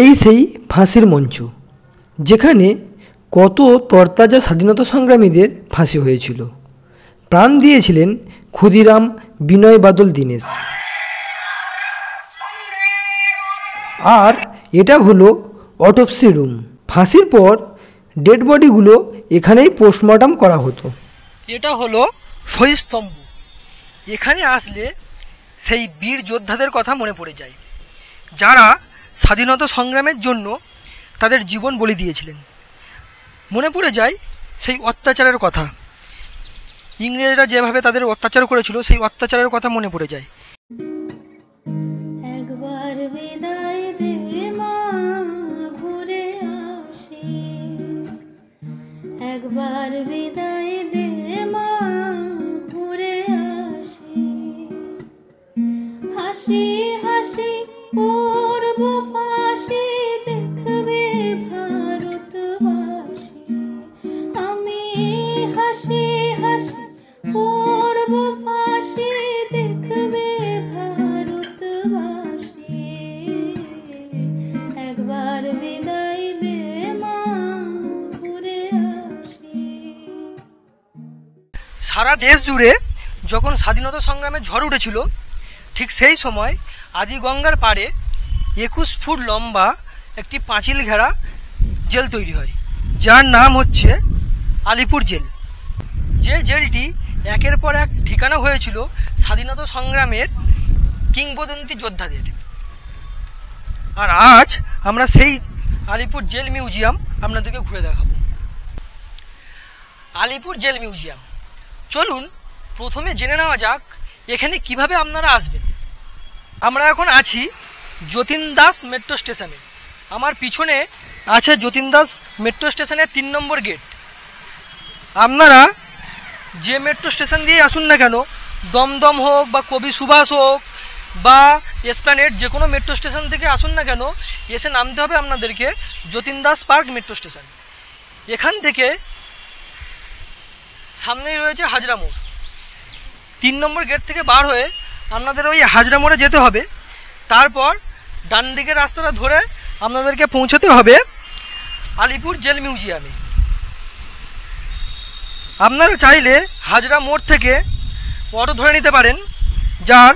এই সেই ফাঁসির মঞ্চ, যেখানে কত তরতাজা স্বাধীনতা সংগ্রামীদের ফাঁসি হয়েছিল। প্রাণ দিয়েছিলেন ক্ষুদিরাম, বিনয় বাদল দীনেশ। আর এটা হলো অটোপসি রুম। ফাঁসির পর ডেড বডিগুলো এখানেই পোস্টমর্টম করা হতো। এটা হলো শহীদ স্তম্ভ। এখানে আসলে সেই বীর যোদ্ধাদের কথা মনে পড়ে যায়, যারা স্বাধীনতা সংগ্রামের জন্য তাদের জীবন বলি দিয়েছিলেন। মনে পড়ে যায় সেই অত্যাচারের কথা, ইংরেজরা যেভাবে তাদের অত্যাচার করেছিল, সেই অত্যাচারের কথা মনে পড়ে যায়। একবার বিদায় দে মা, ঘুরে আসি। একবার বিদায় দে মা, ঘুরে আসি। হাসি হাসি পূর্ব ফাঁসি দেখবে ভারতবাসী। আমি হাসি হাসি পূর্ব ফাঁসি দেখবে ভারতবাসী। একবার বিদায় দে মা, ঘুরে আসি। সারা দেশ জুড়ে যখন স্বাধীনতা সংগ্রামের ঝড় উঠেছিল, ঠিক সেই সময় আদি গঙ্গার পাড়ে 21 ফুট লম্বা একটি পাঁচিল ঘেরা জেল তৈরি হয়, যার নাম হচ্ছে আলিপুর জেল। যে জেলটি একের পর এক ঠিকানা হয়েছিল স্বাধীনতা সংগ্রামের কিংবদন্তি যোদ্ধাদের। আর আজ আমরা সেই আলিপুর জেল মিউজিয়াম আপনাদেরকে ঘুরে দেখাবো। আলিপুর জেল মিউজিয়াম, চলুন প্রথমে জেনে নেওয়া যাক এখানে কিভাবে আপনারা আসবেন। আমরা এখন আছি যতীন দাস মেট্রো স্টেশনে। আমার পিছনে আছে যতীন দাস মেট্রো স্টেশনের 3 নম্বর গেট। আপনারা যে মেট্রো স্টেশন দিয়ে আসুন না কেন, দমদম হোক বা কবি সুভাষ হোক বা এসপ্ল্যানেড, যে কোনো মেট্রো স্টেশন থেকে আসুন না কেন, এসে নামতে হবে আপনাদেরকে Jatin Das park metro station. এখান থেকে সামনেই রয়েছে হাজরা মোড়। 3 নম্বর গেট থেকে বার হয়ে আপনাদের ওই হাজরা মোড়ে যেতে হবে। তারপর ডান দিকের রাস্তাটা ধরে আপনাদেরকে পৌঁছাতে হবে আলিপুর জেল মিউজিয়ামে। আপনারা চাইলে হাজরা মোড় থেকে অটো ধরে নিতে পারেন, যার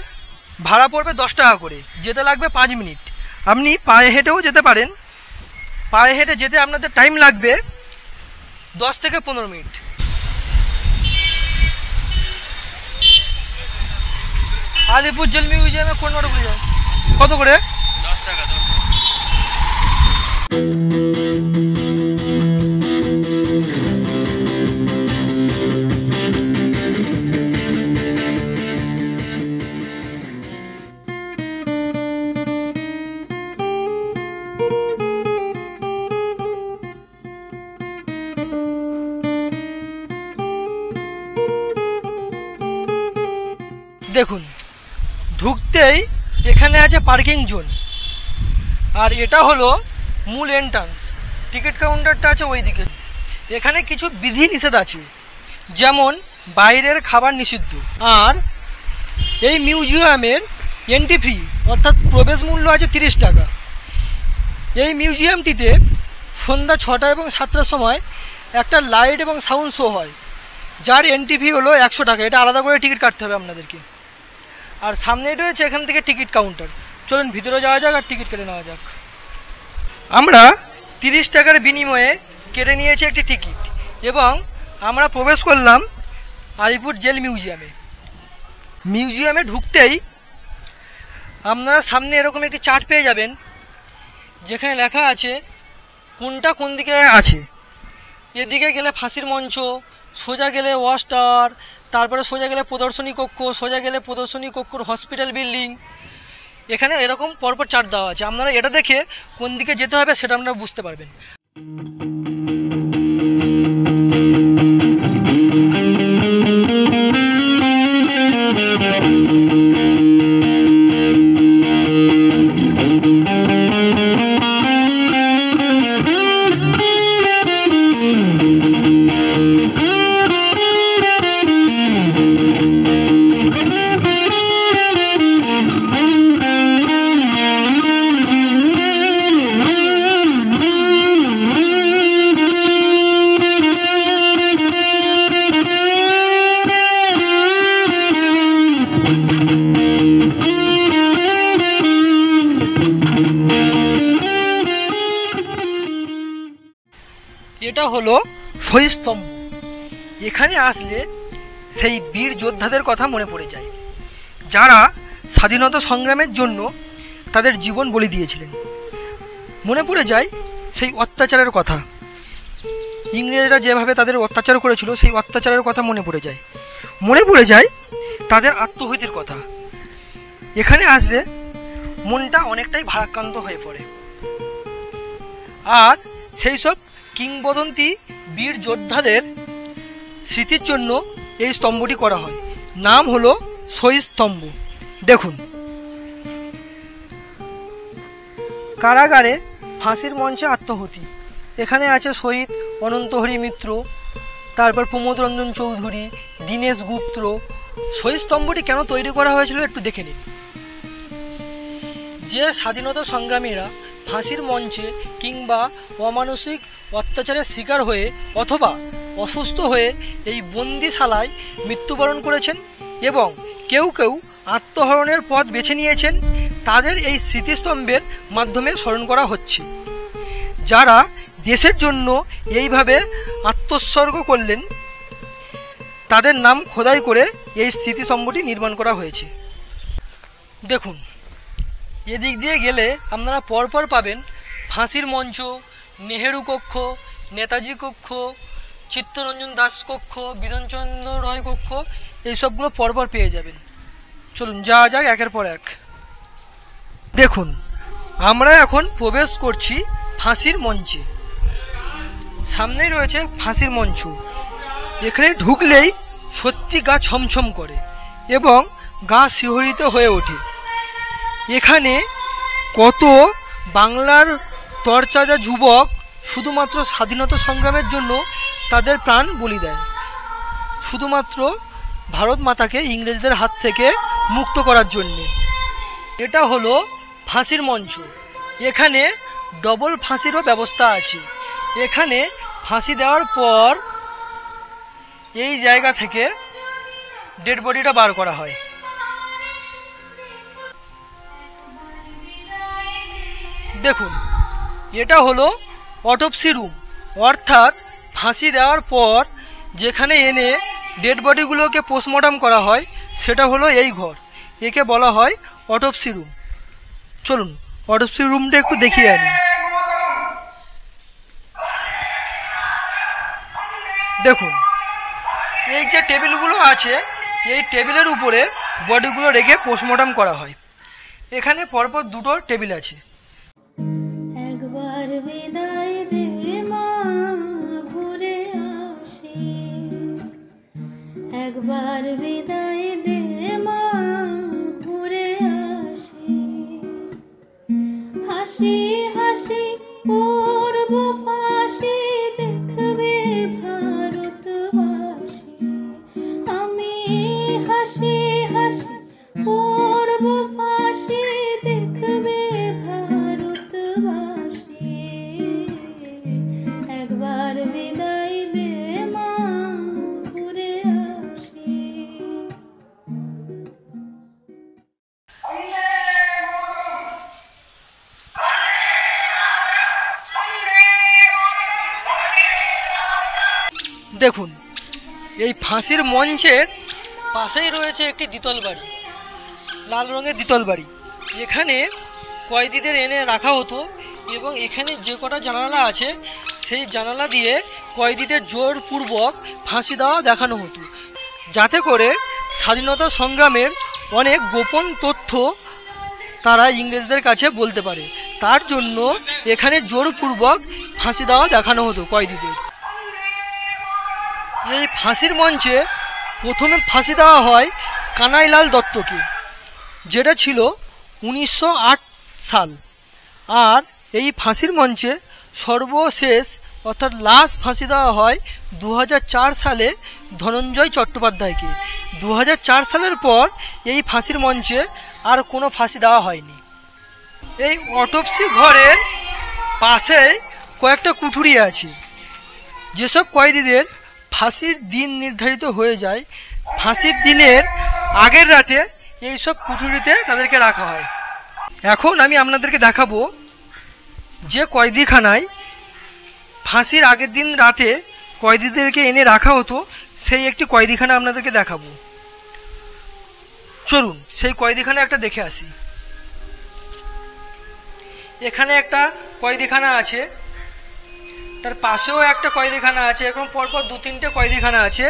ভাড়া পড়বে 10 টাকা করে, যেতে লাগবে 5 মিনিট। আপনি পায়ে হেঁটেও যেতে পারেন। পায়ে হেঁটে যেতে আপনাদের টাইম লাগবে 10 থেকে 15 মিনিট। আলিপুর জেল মিউজিয়ামে কোন অটোগুলো যায়? কত করে? 10 টাকা। দেখুন, ঢুকতেই এখানে আছে পার্কিং জোন, আর এটা হলো মূল এন্ট্রান্স। টিকিট কাউন্টারটা আছে ওই দিকে। এখানে কিছু বিধি নিষেধ আছে, যেমন বাইরের খাবার নিষিদ্ধ। আর এই মিউজিয়ামের এন্ট্রি ফি অর্থাৎ প্রবেশ মূল্য আছে 30 টাকা। এই মিউজিয়ামটিতে সন্ধ্যা 6টা এবং 7টার সময় একটা লাইট এবং সাউন্ড শো হয়, যার এন্ট্রি ফি হলো 100 টাকা। এটা আলাদা করে টিকিট কাটতে হবে আপনাদেরকে। আর সামনেই রয়েছে এখান থেকে টিকিট কাউন্টার। চলুন ভিতরে যাওয়া যাক আর টিকিট কেটে নেওয়া যাক। আমরা 30 টাকার বিনিময়ে কেটে নিয়েছি একটি টিকিট এবং আমরা প্রবেশ করলাম আলিপুর জেল মিউজিয়ামে। মিউজিয়ামে ঢুকতেই আপনারা সামনে এরকম একটি চার্ট পেয়ে যাবেন, যেখানে লেখা আছে কোনটা কোন দিকে আছে। এদিকে গেলে ফাঁসির মঞ্চ, সোজা গেলে ওয়াচ টাওয়ার, তারপরে সোজা গেলে প্রদর্শনী কক্ষ, সোজা গেলে প্রদর্শনী কক্ষর হসপিটাল বিল্ডিং। এখানে এরকম পরপর চার্ট দেওয়া আছে। আপনারা এটা দেখে কোন দিকে যেতে হবে সেটা আপনারা বুঝতে পারবেন। এটা হলো শহীদ স্তম্ভ। এখানে আসলে সেই বীর যোদ্ধাদের কথা মনে পড়ে যায়, যারা স্বাধীনতা সংগ্রামের জন্য তাদের জীবন বলি দিয়েছিলেন। মনে পড়ে যায় সেই অত্যাচারের কথা, ইংরেজরা যেভাবে তাদের অত্যাচার করেছিল সেই অত্যাচারের কথা মনে পড়ে যায় তাদের আত্মহত্যের কথা। এখানে আসলে মনটা অনেকটাই ভারাক্রান্ত হয়ে পড়ে। আর সেই সব কিংবদন্তি বীর যোদ্ধাদের স্মৃতির জন্য এই স্তম্ভটি করা হয়, নাম হলো শহীদ স্তম্ভ। দেখুন, কারাগারে ফাঁসির মঞ্চে আত্মাহুতি। এখানে আছে শহীদ অনন্তহরি মিত্র, তারপর প্রমোদ রঞ্জন চৌধুরী, দীনেশ গুপ্ত। শহীদ স্তম্ভটি কেন তৈরি করা হয়েছিল একটু দেখে নিন। যে স্বাধীনতা সংগ্রামীরা ফাঁসির মঞ্চে কিংবা অমানসিক অত্যাচারের শিকার হয়ে অথবা অসুস্থ হয়ে এই বন্দিশালায় মৃত্যুবরণ করেছেন এবং কেউ কেউ আত্মহরণের পথ বেছে নিয়েছেন, তাদের এই স্মৃতিস্তম্ভের মাধ্যমে স্মরণ করা হচ্ছে। যারা দেশের জন্য এইভাবে আত্মোৎসর্গ করলেন তাদের নাম খোদাই করে এই স্মৃতিস্তম্ভটি নির্মাণ করা হয়েছে। দেখুন, এদিক দিয়ে গেলে আপনারা পরপর পাবেন ফাঁসির মঞ্চ, নেহেরু কক্ষ, নেতাজি কক্ষ, চিত্তরঞ্জন দাস কক্ষ, বিধানচন্দ্র রয় কক্ষ, এইসবগুলো পরপর পেয়ে যাবেন। চলুন যাওয়া যাক একের পর এক। দেখুন, আমরা এখন প্রবেশ করছি ফাঁসির মঞ্চে। সামনেই রয়েছে ফাঁসির মঞ্চ। এখানে ঢুকলেই সত্যি গা ছমছম করে এবং গা শিহরিত হয়ে ওঠে। এখানে কত বাংলার তরতাজা যুবক শুধুমাত্র স্বাধীনতা সংগ্রামের জন্য তাদের প্রাণ বলি দেয়, শুধুমাত্র ভারত মাতাকে ইংরেজদের হাত থেকে মুক্ত করার জন্যে। এটা হলো ফাঁসির মঞ্চ। এখানে ডবল ফাঁসিরও ব্যবস্থা আছে। এখানে ফাঁসি দেওয়ার পর এই জায়গা থেকে ডেড বডিটা বার করা হয়। দেখুন, এটা হলো অটোপসি রুম, অর্থাৎ ফাঁসি দেওয়ার পর যেখানে এনে ডেড বডিগুলোকে পোস্টমর্টম করা হয় সেটা হলো এই ঘর। একে বলা হয় অটোপসি রুম। চলুন অটোপসি রুমটা একটু দেখিয়ে আনি। দেখুন, এই যে টেবিলগুলো আছে এই টেবিলের উপরে বডিগুলো রেখে পোস্টমর্টম করা হয়। এখানে পরপর দুটো টেবিল আছে। একবার বিদায় দে মা, ঘুরে আসি। একবার বিদায় দে মা, ঘুরে আসি। হাসি হাসি পূর্ব ফাঁসি দেখবে ভারতবাসী। আমি হাসি হাসি পূর্ব ফাঁসি দেখবে ভারতবাসী। একবার বিদায় দে মা, ঘুরে আসি। দেখুন, এই ফাঁসির মঞ্চের পাশেই রয়েছে একটি দ্বিতল বাড়ি, লাল রঙের দ্বিতল বাড়ি। এখানে কয়েদিদের এনে রাখা হতো এবং এখানে যে কটা জানালা আছে সেই জানালা দিয়ে কয়েদিদের জোরপূর্বক ফাঁসি দেওয়া দেখানো হতো, যাতে করে স্বাধীনতা সংগ্রামের অনেক গোপন তথ্য তারা ইংরেজদের কাছে বলতে পারে। তার জন্য এখানে জোরপূর্বক ফাঁসি দেওয়া দেখানো হতো কয়েদিদের। এই ফাঁসির মঞ্চে প্রথমে ফাঁসি দেওয়া হয় কানাইলাল দত্তকে, যেটা ছিল 1908 সাল। আর এই ফাঁসির মঞ্চে সর্বশেষ অর্থাৎ লাস্ট ফাঁসি দেওয়া হয় 2004 সালে ধনঞ্জয় চট্টোপাধ্যায়কে। 2004 সালের পর এই ফাঁসির মঞ্চে আর কোনো ফাঁসি দেওয়া হয়নি। এই অটোপসি ঘরের পাশে কয়েকটা কুঠুরি আছে। যেসব কয়েদিদের ফাঁসির দিন নির্ধারিত হয়ে যায়, ফাঁসির দিনের আগের রাতে এইসব কুঠুরিতে তাদেরকে রাখা হয়। এখন আমি আপনাদেরকে দেখাবো যে কয়েদিখানায় ফাঁসির আগের দিন রাতে কয়েদিদেরকে এনে রাখা হতো, সেই একটি কয়েদিখানা আপনাদেরকে দেখাবো। চলুন সেই কয়েদিখানা একটা দেখে আসি। এখানে একটা কয়েদিখানা আছে, তার পাশেও একটা কয়েদিখানা আছে, এরকম পরপর 2-3টে কয়েদিখানা আছে।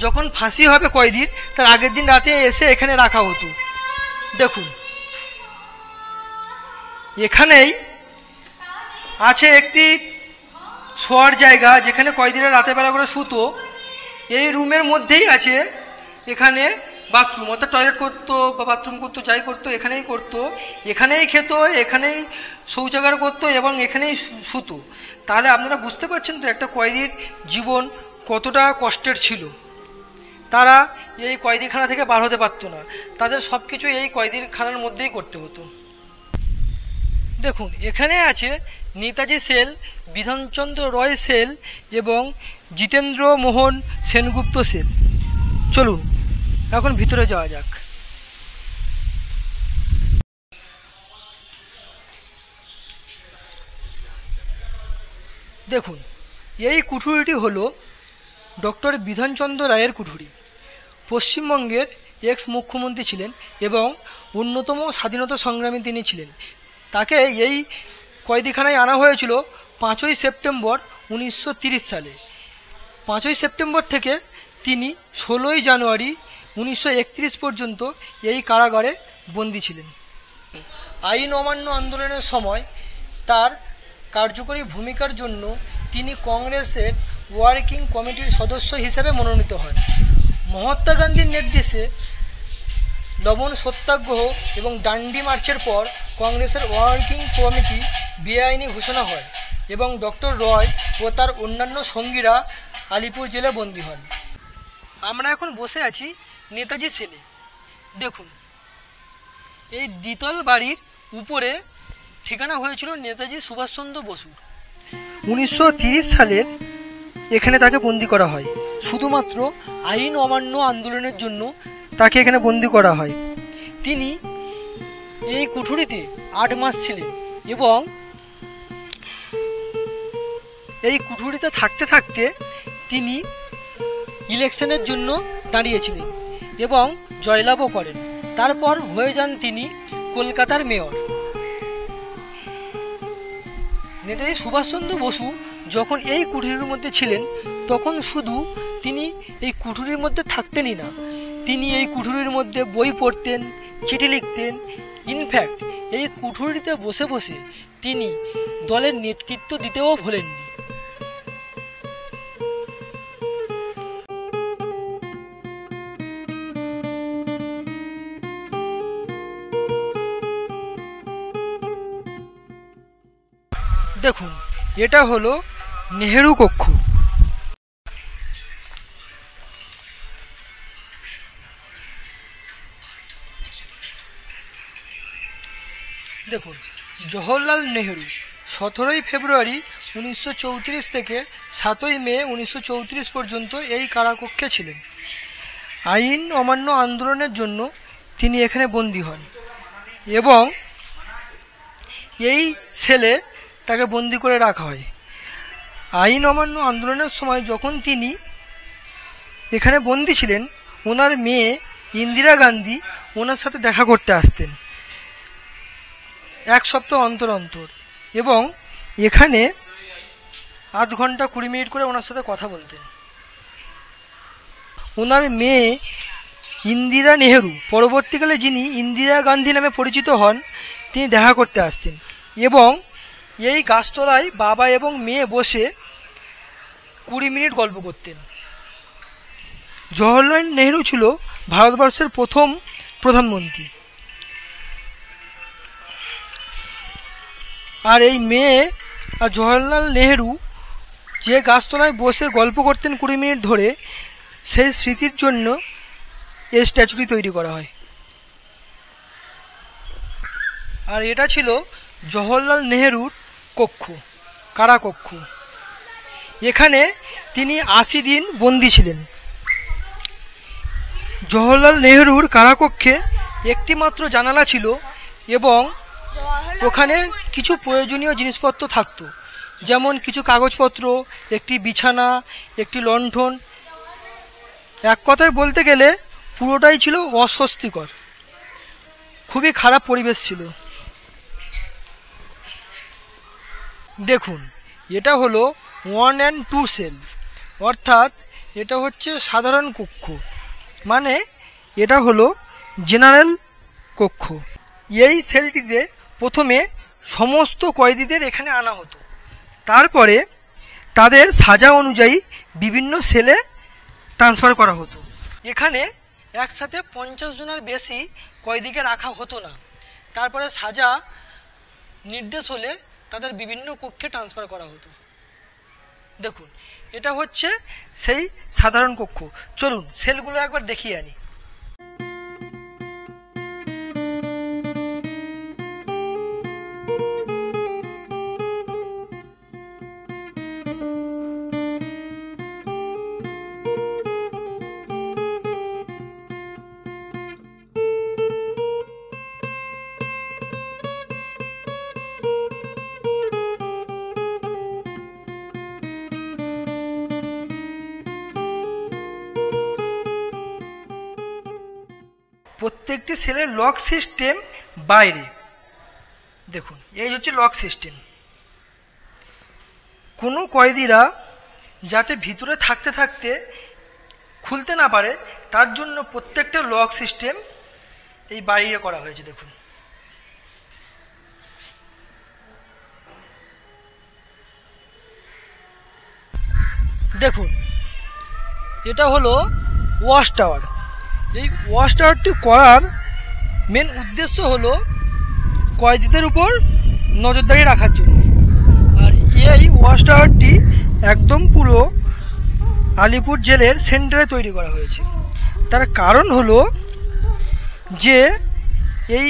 যখন ফাঁসি হবে কয়েদির, তার আগের দিন রাতে এসে এখানে রাখা হতো। দেখুন এখানেই আছে একটি শোয়ার জায়গা, যেখানে কয়েদিরা রাতের বেলা করে শুতো। এই রুমের মধ্যেই আছে এখানে বাথরুম, অর্থাৎ টয়লেট করতো বা বাথরুম করতো, যাই করতো এখানেই করতো, এখানেই খেত, এখানেই শৌচাগার করতো এবং এখানেই শুতো। তাহলে আপনারা বুঝতে পারছেন তো একটা কয়েদির জীবন কতটা কষ্টের ছিল। তারা এই কয়েদিখানা থেকে বার হতে পারতো না, তাদের সব কিছু এই কয়েদির খানার মধ্যেই করতে হতো। দেখুন এখানে আছে নেতাজি সেল, বিধানচন্দ্র রয় সেল এবং জিতেন্দ্র মোহন সেনগুপ্ত সেল। চলুন এখন ভিতরে যাওয়া যাক। দেখুন এই কুঠুরিটি হলো ডক্টর বিধানচন্দ্র রায়ের কুঠুরি। পশ্চিমবঙ্গের এক্স মুখ্যমন্ত্রী ছিলেন এবং অন্যতম স্বাধীনতা সংগ্রামী তিনি ছিলেন। তাকে এই কয়েদিখানায় আনা হয়েছিল 5ই সেপ্টেম্বর 1930 সালে। 5ই সেপ্টেম্বর থেকে তিনি 16ই জানুয়ারি 1931 পর্যন্ত এই কারাগারে বন্দী ছিলেন। আইন অমান্য আন্দোলনের সময় তার কার্যকরী ভূমিকার জন্য তিনি কংগ্রেসের ওয়ার্কিং কমিটির সদস্য হিসেবে মনোনীত হন। মহাত্মা গান্ধীর নির্দেশে লবণ সত্যাগ্রহ এবং ডান্ডি মার্চের পর কংগ্রেসের ওয়ার্কিং কমিটি বেআইনি ঘোষণা হয় এবং ডক্টর রয় ও তার অন্যান্য সঙ্গীরা আলিপুর জেলে বন্দী হন। আমরা এখন বসে আছি নেতাজি সেলে। দেখুন এই দ্বিতল বাড়ির উপরে ঠিকানা হয়েছিল নেতাজি সুভাষচন্দ্র বসুর। 1930 সালের এখানে তাকে বন্দি করা হয়। শুধুমাত্র আইন অমান্য আন্দোলনের জন্য তাকে এখানে বন্দি করা হয়। তিনি এই কুঠুরিতে 8 মাস ছিলেন এবং এই কুঠুরিতে থাকতে থাকতে তিনি ইলেকশনের জন্য দাঁড়িয়েছিলেন এবং জয়লাভও করেন। তারপর হয়ে যান তিনি কলকাতার মেয়র। নেতাজি সুভাষচন্দ্র বসু যখন এই কুঠুরির মধ্যে ছিলেন তখন শুধু তিনি এই কুঠুরির মধ্যে থাকতেনই না, তিনি এই কুঠুরির মধ্যে বই পড়তেন, চিঠি লিখতেন। ইনফ্যাক্ট এই কুঠুরিতে বসে বসে তিনি দলের নেতৃত্ব দিতেও ভোলেননি। দেখুন এটা হলো নেহেরু কক্ষ। দেখুন জওহরলাল নেহেরু 17ই ফেব্রুয়ারি 1934 থেকে 7ই মে 1934 পর্যন্ত এই কারাকক্ষে ছিলেন। আইন অমান্য আন্দোলনের জন্য তিনি এখানে বন্দী হন এবং এই সেলে তাকে বন্দি করে রাখা হয়। আইন অমান্য আন্দোলনের সময় যখন তিনি এখানে বন্দি ছিলেন, ওনার মেয়ে ইন্দিরা গান্ধী ওনার সাথে দেখা করতে আসতেন 1 সপ্তাহ অন্তর অন্তর এবং এখানে আধ ঘন্টা 20 মিনিট করে ওনার সাথে কথা বলতেন। ওনার মেয়ে ইন্দিরা নেহেরু, পরবর্তীকালে যিনি ইন্দিরা গান্ধী নামে পরিচিত হন, তিনি দেখা করতে আসতেন এবং এই গাছতলায় বাবা এবং মেয়ে বসে 20 মিনিট গল্প করতেন। জওহরলাল নেহেরু ছিল ভারতবর্ষের প্রথম প্রধানমন্ত্রী। আর এই মেয়ে আর জওহরলাল নেহেরু যে গাছতলায় বসে গল্প করতেন 20 মিনিট ধরে, সেই স্মৃতির জন্য এই স্ট্যাচুটি তৈরি করা হয়। আর এটা ছিল জওহরলাল নেহেরুর কক্ষ, কারাকক্ষ। এখানে তিনি 80 দিন বন্দী ছিলেন। জওহরলাল নেহেরুর কারাকক্ষে একটি মাত্র জানালা ছিল এবং ওখানে কিছু প্রয়োজনীয় জিনিসপত্র থাকতো, যেমন কিছু কাগজপত্র, একটি বিছানা, একটি লণ্ঠন। এক কথায় বলতে গেলে পুরোটাই ছিল অস্বস্তিকর, খুবই খারাপ পরিবেশ ছিল। দেখুন, এটা হলো 1 and 2 সেল, অর্থাৎ এটা হচ্ছে সাধারণ কক্ষ, মানে এটা হলো জেনারেল কক্ষ। এই সেলটিতে প্রথমে সমস্ত কয়েদিদের এখানে আনা হতো, তারপরে তাদের সাজা অনুযায়ী বিভিন্ন সেলে ট্রান্সফার করা হতো। এখানে একসাথে 50 জনের বেশি কয়েদিকে রাখা হতো না। তারপরে সাজা নির্দেশ হলে তাদের বিভিন্ন কক্ষে ট্রান্সফার করা হতো। দেখুন, এটা হচ্ছে সেই সাধারণ কক্ষ। চলুন সেলগুলো একবার দেখিয়ে আনি। প্রত্যেকটি সেলের লক সিস্টেম বাইরে। দেখুন, এই হচ্ছে লক সিস্টেম। কোনো কয়েদিরা যাতে ভিতরে থাকতে থাকতে খুলতে না পারে, তার জন্য প্রত্যেকটা লক সিস্টেম এই বাইরে করা হয়েছে। দেখুন, দেখুন এটা হলো ওয়াচ টাওয়ার। এই ওয়াচ টাওয়ারটি করার মেন উদ্দেশ্য হলো কয়েদিদের উপর নজরদারি রাখার জন্য। আর এই ওয়াচ টাওয়ারটি একদম পুরো আলিপুর জেলের সেন্টারে তৈরি করা হয়েছে। তার কারণ হলো যে এই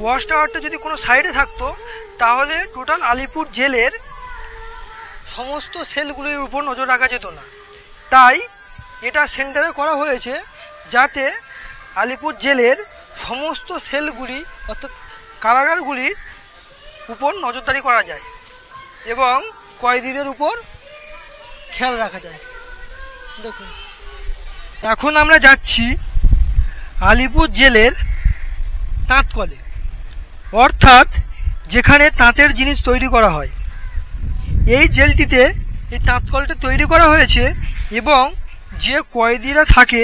ওয়াচ টাওয়ারটা যদি কোনো সাইডে থাকতো, তাহলে টোটাল আলিপুর জেলের সমস্ত সেলগুলির উপর নজর রাখা যেত না। তাই এটা সেন্টারে করা হয়েছে, যাতে আলিপুর জেলের সমস্ত সেলগুলি অর্থাৎ কারাগারগুলির উপর নজরদারি করা যায় এবং কয়েদিদের উপর খেয়াল রাখা যায়। দেখুন, এখন আমরা যাচ্ছি আলিপুর জেলের তাঁতকলে, অর্থাৎ যেখানে তাঁতের জিনিস তৈরি করা হয়। এই জেলটিতে এই তাঁতকলটা তৈরি করা হয়েছে এবং যে কয়েদিরা থাকে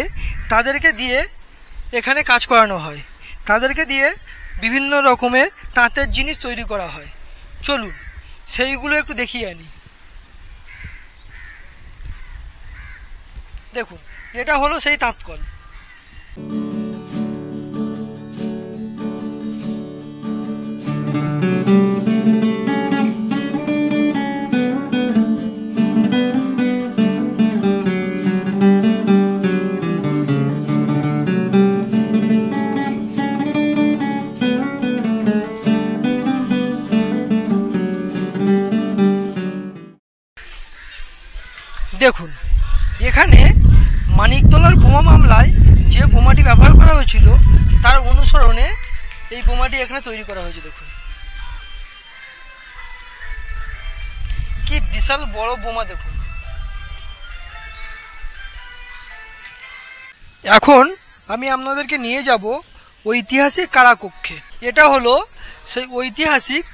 তাদেরকে দিয়ে এখানে কাজ করানো হয়, তাদেরকে দিয়ে বিভিন্ন রকমের তাঁতের জিনিস তৈরি করা হয়। চলুন সেইগুলো একটু দেখিয়ে আনি। দেখুন, এটা হলো সেই তাঁতকল। দেখুন, এখানে মানিকতলার বোমা মামলায় যে বোমাটি ব্যবহার করা হয়েছিল, তার অনুসরণে এই বোমাটি এখানে তৈরি করা হয়েছে। দেখুন, কি বিশাল বড় বোমা। দেখুন, এখন আমি আপনাদেরকে নিয়ে যাব ঐতিহাসিক কারাকক্ষে। এটা হলো সেই ঐতিহাসিক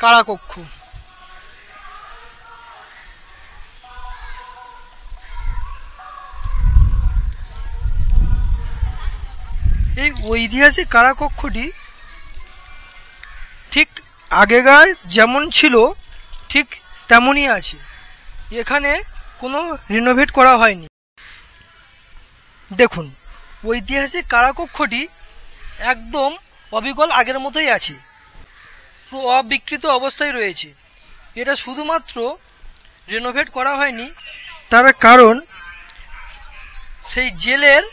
কারাকক্ষ। এই ঐতিহাসিক কারাকক্ষটি ঠিক আগেকার যেমন ছিল ঠিক তেমনই আছে। এখানে কোনো রিনোভেট করা হয়নি। দেখুন, ঐতিহাসিক কারাকক্ষটি একদম অবিকল আগের মতোই আছে, পুরো অবিকৃত অবস্থায় রয়েছে। এটা শুধুমাত্র রিনোভেট করা হয়নি, তার কারণ সেই জেলের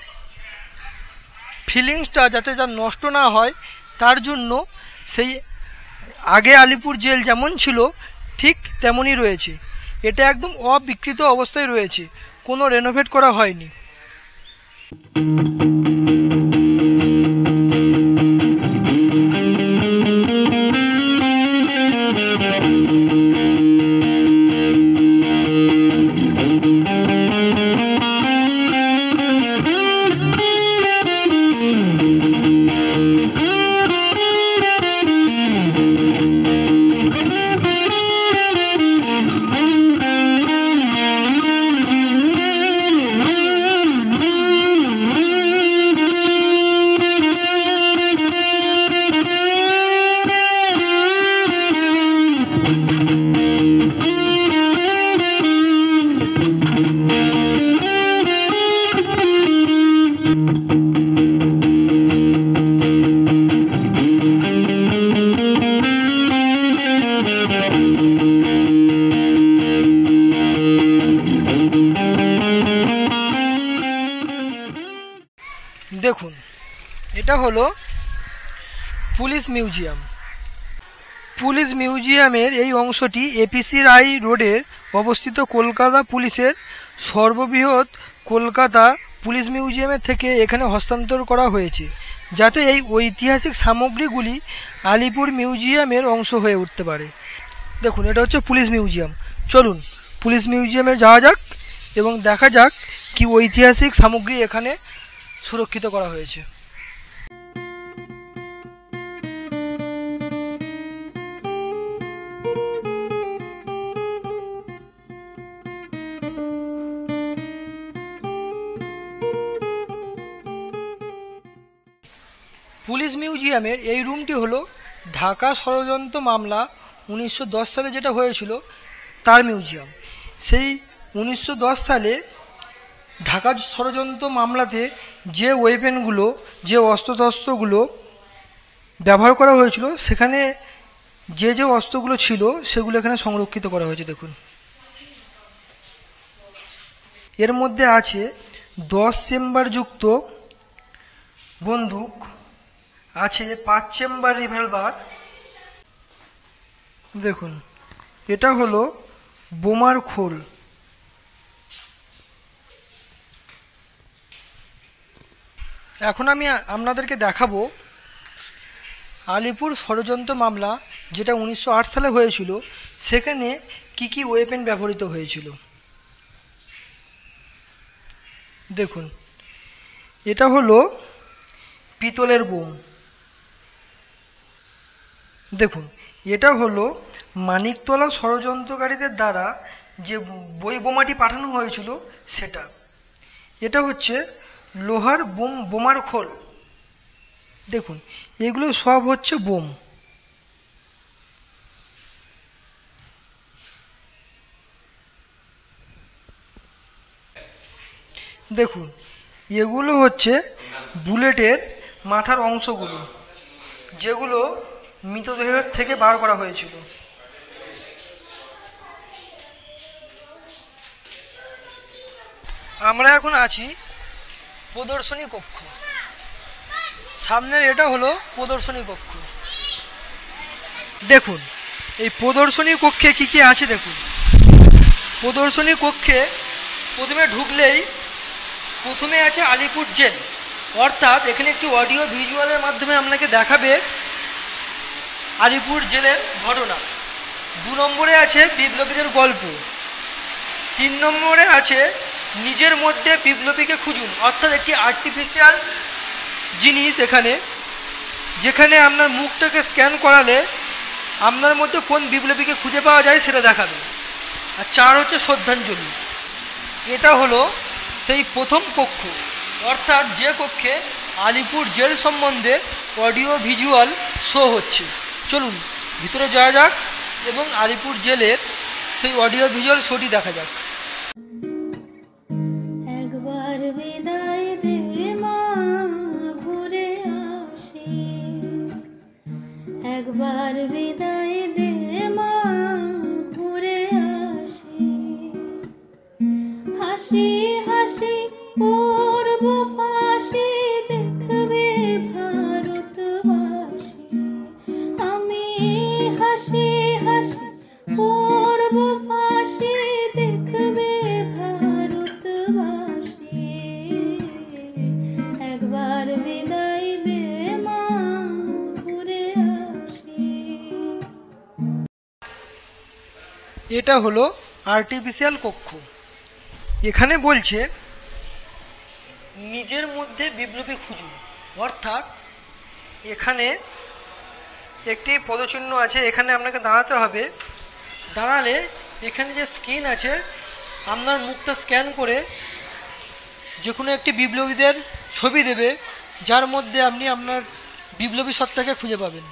ফিলিংসটা যাতে যা নষ্ট না হয়, তার জন্য সেই আগে আলিপুর জেল যেমন ছিল ঠিক তেমনই রয়েছে। এটা একদম অবিকৃত অবস্থায় রয়েছে, কোনো রেনোভেট করা হয়নি। এটা হলো পুলিশ মিউজিয়াম। পুলিশ মিউজিয়ামের এই অংশটি এপিসি রায় রোডে অবস্থিত কলকাতা পুলিশের সর্ববৃহৎ কলকাতা পুলিশ মিউজিয়ামের থেকে এখানে হস্তান্তর করা হয়েছে, যাতে এই ঐতিহাসিক সামগ্রীগুলি আলিপুর মিউজিয়ামের অংশ হয়ে উঠতে পারে। দেখুন, এটা হচ্ছে পুলিশ মিউজিয়াম। চলুন পুলিশ মিউজিয়ামে যাওয়া যাক এবং দেখা যাক কি ঐতিহাসিক সামগ্রী এখানে সুরক্ষিত করা হয়েছে। পুলিশ মিউজিয়ামের এই রুমটি হলো ঢাকা ষড়যন্ত্র মামলা 1910 সালে যেটা হয়েছিল তার মিউজিয়াম। সেই 1910 সালে ঢাকা ষড়যন্ত্র মামলাতে যে ওয়েপেনগুলো, যে অস্ত্রশস্ত্রগুলো ব্যবহার করা হয়েছিল, সেখানে যে যে অস্ত্রগুলো ছিল সেগুলো এখানে সংরক্ষিত করা হয়েছে। দেখুন, এর মধ্যে আছে 10 চেম্বারযুক্ত বন্দুক, আছে 5 চেম্বার রিভলভার। দেখুন, এটা হলো বোমার খোল। এখন আমি আপনাদেরকে দেখাবো আলিপুর ষড়যন্ত্র মামলা যেটা 1908 সালে হয়েছিল, সেখানে কি কি ওয়েপেন ব্যবহৃত হয়েছিল। দেখুন, এটা হলো পিতলের বোম। দেখুন, এটা হলো মানিকতলা ষড়যন্ত্রকারীদের দ্বারা যে বই বোমাটি পাঠানো হয়েছিল সেটা। এটা হচ্ছে লোহার বোমার খোল। দেখুন, এগুলো সব হচ্ছে বোম। দেখুন, এগুলো হচ্ছে বুলেটের মাথার অংশগুলো, যেগুলো মৃতদেহের থেকে বার করা হয়েছিল। আমরা এখন আছি প্রদর্শনী কক্ষ। সামনের এটা হলো প্রদর্শনী কক্ষ। দেখুন, এই প্রদর্শনী কক্ষে কি কি আছে দেখুন। প্রদর্শনী কক্ষে প্রথমে ঢুকলেই প্রথমে আছে আলিপুর জেল, অর্থাৎ এখানে একটি অডিও ভিজুয়ালের মাধ্যমে আপনাকে দেখাবে আলিপুর জেলের ঘটনা। 2 নম্বরে আছে বিপ্লবীদের গল্প। 3 নম্বরে আছে নিজের মধ্যে বিপ্লবীকে খুঁজুন, অর্থাৎ একটি আর্টিফিশিয়াল জিনিস এখানে, যেখানে আপনার মুখটাকে স্ক্যান করালে আপনার মধ্যে কোন বিপ্লবীকে খুঁজে পাওয়া যায় সেটা দেখাবে। আর 4 হচ্ছে শ্রদ্ধাঞ্জলি। এটা হলো সেই প্রথম কক্ষ, অর্থাৎ যে কক্ষে আলিপুর জেল সম্বন্ধে অডিও ভিজুয়াল শো হচ্ছে। চলুন ভিতরে যাওয়া যাক এবং আলিপুর জেলের সেই অডিও ভিজুয়াল শোটি দেখা যাক। একবার বিদায় দে মা, ঘুরে আসি। একবার বিদায় দে মা, ঘুরে আসি। হাসি হাসি পূর্ব ফাঁসি দেখবে ভারতবাসী। আমি হাসি হাসি পূর্ব ফাঁসি দেখবে ভারতবাসী। একবার বিদায় দে মা, ঘুরে আসি। এটা হলো আর্টিফিশিয়াল কক্ষ। এখানে বলছে নিজের মধ্যে বিপ্লবী খুঁজুন, অর্থাৎ এখানে একটি পদচিহ্ন আছে, এখানে আপনাকে দাঁড়াতে হবে। দাঁড়ালে এখানে যে স্ক্রিন আছে, আপনার মুখটা স্ক্যান করে যে কোনো একটি বিপ্লবীদের ছবি দেবে, যার মধ্যে আপনি আপনার বিপ্লবী সত্তাকে খুঁজে পাবেন।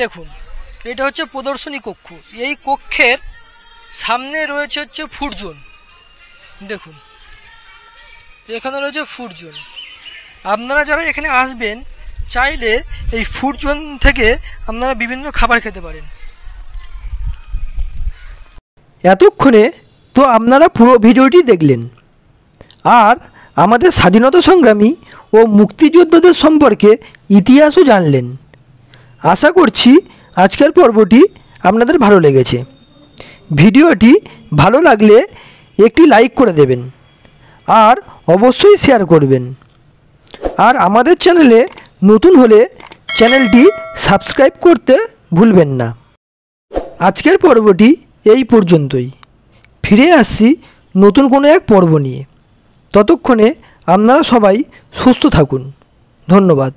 দেখুন, এটা হচ্ছে প্রদর্শনী কক্ষ। এই কক্ষের সামনে রয়েছে হচ্ছে ফুড জোন। দেখুন, এখানে রয়েছে ফুড জোন। আপনারা যারা এখানে আসবেন চাইলে এই ফুড জোন থেকে আপনারা বিভিন্ন খাবার খেতে পারেন। এতক্ষণে তো আপনারা পুরো ভিডিওটি দেখলেন। আর আমাদের স্বাধীনতা সংগ্রামী ও মুক্তিযোদ্ধাদের সম্পর্কে ইতিহাসও জানলেন। আশা করছি আজকের পর্বটি আপনাদের ভালো লেগেছে। ভিডিওটি ভালো লাগলে একটি লাইক করে দেবেন আর অবশ্যই শেয়ার করবেন। আর আমাদের চ্যানেলে নতুন হলে চ্যানেলটি সাবস্ক্রাইব করতে ভুলবেন না। আজকের পর্বটি এই পর্যন্তই। ফিরে আসছি নতুন কোনো এক পর্ব নিয়ে। ততক্ষণে আপনারা সবাই সুস্থ থাকুন। ধন্যবাদ।